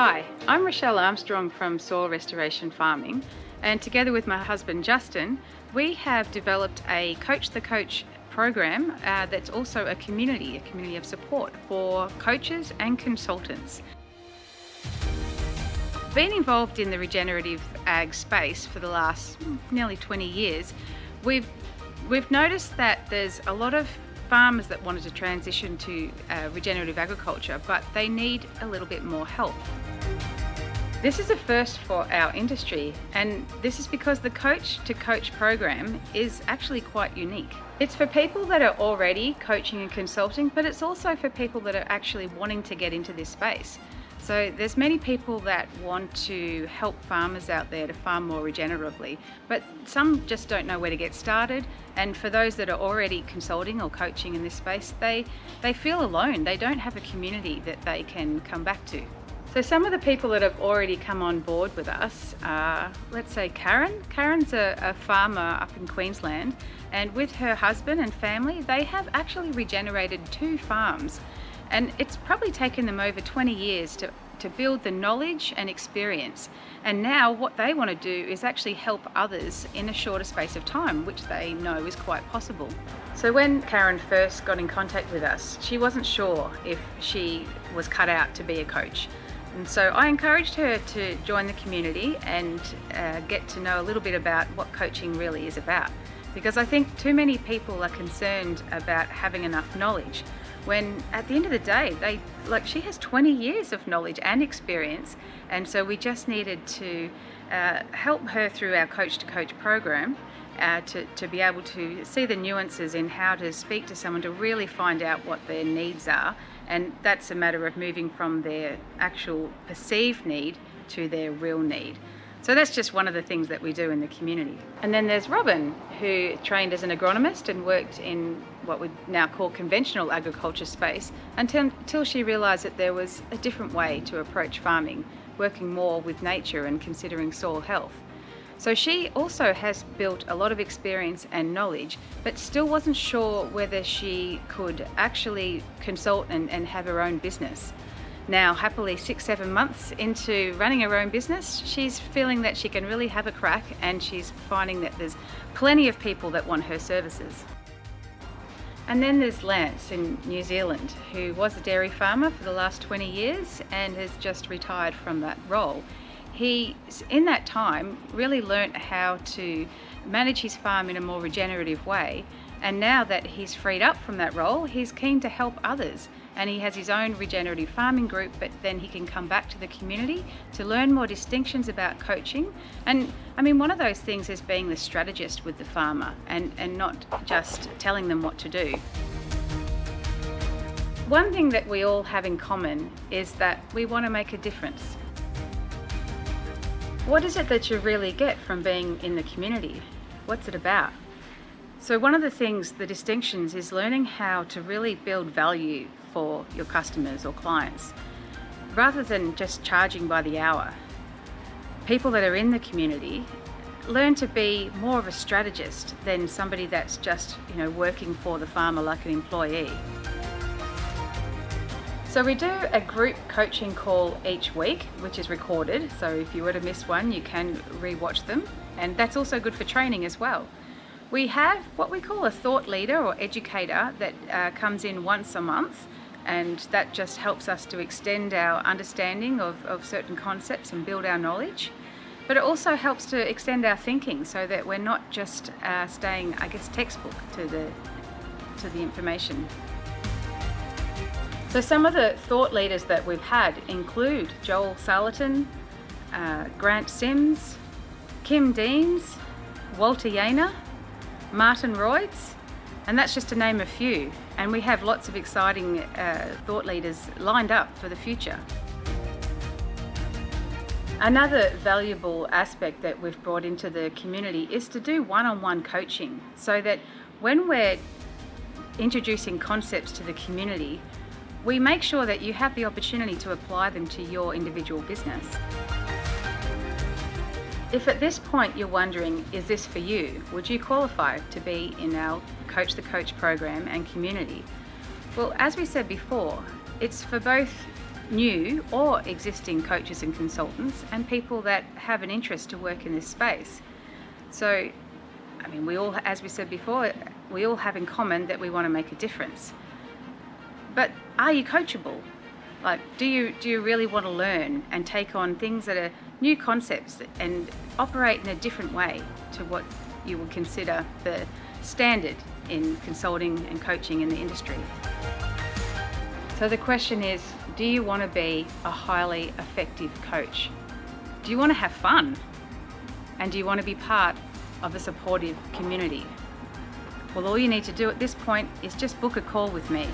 Hi, I'm Rachelle Armstrong from Soil Restoration Farming, and together with my husband Justin, we have developed a Coach the Coach program that's also a community of support for coaches and consultants. Being involved in the regenerative ag space for the last nearly 20 years, we've noticed that there's a lot of farmers that wanted to transition to regenerative agriculture, but they need a little bit more help. This is a first for our industry, and this is because the Coach to Coach program is actually quite unique. It's for people that are already coaching and consulting, but it's also for people that are actually wanting to get into this space. So there's many people that want to help farmers out there to farm more regeneratively, but some just don't know where to get started. And for those that are already consulting or coaching in this space, they feel alone. They don't have a community that they can come back to. So some of the people that have already come on board with us are, let's say Karen. Karen's a farmer up in Queensland, and with her husband and family, they have actually regenerated 2 farms. And it's probably taken them over 20 years to build the knowledge and experience. And now what they want to do is actually help others in a shorter space of time, which they know is quite possible. So when Karen first got in contact with us, she wasn't sure if she was cut out to be a coach. And so I encouraged her to join the community and get to know a little bit about what coaching really is about. Because I think too many people are concerned about having enough knowledge, when at the end of the day, she has 20 years of knowledge and experience, and so we just needed to help her through our Coach to Coach program to be able to see the nuances in how to speak to someone to really find out what their needs are. And that's a matter of moving from their actual perceived need to their real need. So that's just one of the things that we do in the community. And then there's Robin, who trained as an agronomist and worked in what we now call conventional agriculture space until she realised that there was a different way to approach farming, working more with nature and considering soil health. So she also has built a lot of experience and knowledge, but still wasn't sure whether she could actually consult and have her own business. Now, happily 6-7 months into running her own business, she's feeling that she can really have a crack, and she's finding that there's plenty of people that want her services. And then there's Lance in New Zealand, who was a dairy farmer for the last 20 years and has just retired from that role. He, in that time, really learnt how to manage his farm in a more regenerative way, and now that he's freed up from that role, he's keen to help others. And he has his own regenerative farming group, but then he can come back to the community to learn more distinctions about coaching. And I mean, one of those things is being the strategist with the farmer and not just telling them what to do. One thing that we all have in common is that we want to make a difference. What is it that you really get from being in the community? What's it about? So one of the things, the distinctions, is learning how to really build value for your customers or clients, rather than just charging by the hour. People that are in the community learn to be more of a strategist than somebody that's just, working for the farmer like an employee. So we do a group coaching call each week, which is recorded. So if you were to miss one, you can re-watch them. And that's also good for training as well. We have what we call a thought leader or educator that comes in once a month, and that just helps us to extend our understanding of certain concepts and build our knowledge. But it also helps to extend our thinking so that we're not just staying, textbook to the information. So some of the thought leaders that we've had include Joel Salatin, Grant Sims, Kim Deans, Walter Yainer, Martin Royds, and that's just to name a few. And we have lots of exciting thought leaders lined up for the future. Another valuable aspect that we've brought into the community is to do one-on-one coaching, so that when we're introducing concepts to the community, we make sure that you have the opportunity to apply them to your individual business. If at this point you're wondering, is this for you? Would you qualify to be in our Coach the Coach program and community? Well, as we said before, it's for both new or existing coaches and consultants and people that have an interest to work in this space. So, I mean, we all, as we said before, we all have in common that we want to make a difference. But are you coachable? Like, do you really want to learn and take on things that are new concepts and operate in a different way to what you would consider the standard in consulting and coaching in the industry? So the question is, do you want to be a highly effective coach? Do you want to have fun? And do you want to be part of a supportive community? Well, all you need to do at this point is just book a call with me.